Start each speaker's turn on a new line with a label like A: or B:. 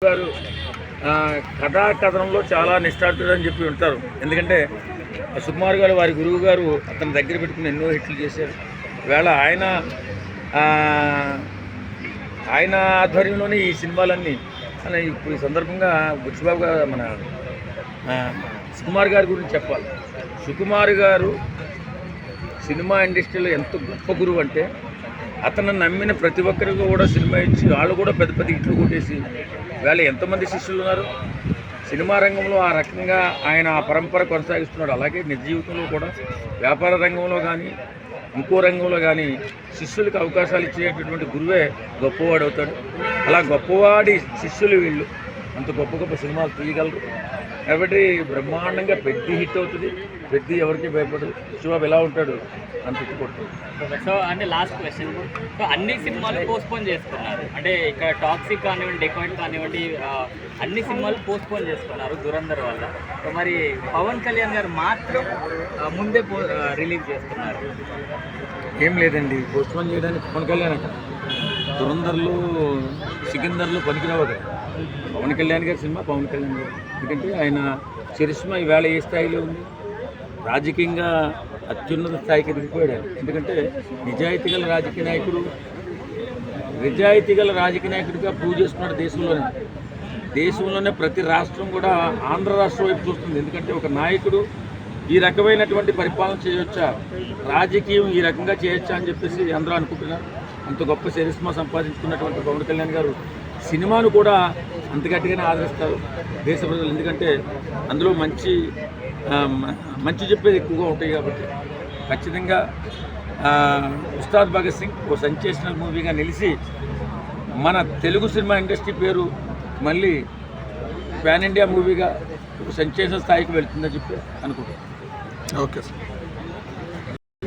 A: గారు కథా కథనంలో చాలా నిష్ఠాతుడని చెప్పి ఉంటారు. ఎందుకంటే సుకుమార్ గారు వారి గురువు గారు అతని దగ్గర పెట్టుకుని ఎన్నో హిట్లు చేశారు. వేళ ఆయన ఆధ్వర్యంలోనే ఈ సినిమాలన్నీ అని ఇప్పుడు ఈ సందర్భంగా బుచ్చిబాబు గారు మన సుకుమార్ గారి గురించి చెప్పాలి. సుకుమార్ గారు సినిమా ఇండస్ట్రీలో ఎంత గొప్ప గురువు అంటే అతను నమ్మిన ప్రతి ఒక్కరికి కూడా సినిమా ఇచ్చి వాళ్ళు కూడా పెద్ద పెద్ద ఇట్లు కొట్టేసి వేళ ఎంతమంది శిష్యులు ఉన్నారు సినిమా రంగంలో. ఆ రకంగా ఆయన ఆ పరంపర కొనసాగిస్తున్నాడు. అలాగే నిజ జీవితంలో కూడా వ్యాపార రంగంలో కానీ ఇంకో రంగంలో కానీ శిష్యులకు అవకాశాలు ఇచ్చేటటువంటి గురువే గొప్పవాడు అవుతాడు. అలా గొప్పవాడి శిష్యులు వీళ్ళు అంత గొప్ప గొప్ప సినిమాలు తీయగలరు కాబట్టి బ్రహ్మాండంగా పెద్ద హిట్ అవుతుంది. పెద్ద ఎవరికి భయపడదు. శివబాబు ఎలా ఉంటాడు అంత కొట్టు.
B: సో అంటే లాస్ట్ క్వశ్చన్, సో అన్ని సినిమాలు పోస్ట్పోన్ చేసుకున్నారు. అంటే ఇక్కడ టాక్సిక్ కానివ్వండి, డెకాయిట్ కానివ్వండి, అన్ని సినిమాలు పోస్ట్పోన్ చేసుకున్నారు దురంధర్ వల్ల. సో మరి పవన్ కళ్యాణ్ గారు మాత్రం ముందే రిలీజ్ చేస్తున్నారు.
A: ఏం లేదండి, పోస్ట్పోన్ చేయడానికి పవన్ కళ్యాణ్ అంట దురంధర్లు సికిందర్లు పనికిరావు కదా. పవన్ కళ్యాణ్ గారి సినిమా పవన్ కళ్యాణ్ గారు. ఎందుకంటే ఆయన చరిష్మా ఈవేళ ఏ స్థాయిలో ఉంది, రాజకీయంగా అత్యున్నత స్థాయికి ఎదిగిపోయాడు. ఎందుకంటే నిజాయితీ గల రాజకీయ నాయకుడిగా ప్రూవ్ చేస్తున్నాడు దేశంలోనే. ప్రతి రాష్ట్రం కూడా ఆంధ్ర రాష్ట్రం వైపు చూస్తుంది. ఎందుకంటే ఒక నాయకుడు ఈ రకమైనటువంటి పరిపాలన చేయొచ్చా, రాజకీయం ఈ రకంగా చేయొచ్చా అని చెప్పేసి అందరూ అనుకుంటున్నారు. అంత గొప్ప చరిష్మా సంపాదించుకున్నటువంటి పవన్ కళ్యాణ్ గారు సినిమాను కూడా అంత గట్టిగానే ఆదరిస్తారు దేశ ప్రజలు. ఎందుకంటే అందులో మంచి చెప్పేది ఎక్కువగా ఉంటాయి కాబట్టి ఖచ్చితంగా ఉస్తాద్ భగత్ సింగ్ ఓ సెన్సేషనల్ మూవీగా నిలిచి మన తెలుగు సినిమా ఇండస్ట్రీ పేరు మళ్ళీ పాన్ ఇండియా మూవీగా సెన్సేషనల్ స్థాయికి వెళ్తుందని చెప్పి అనుకుంటున్నాను.
C: Okay sir.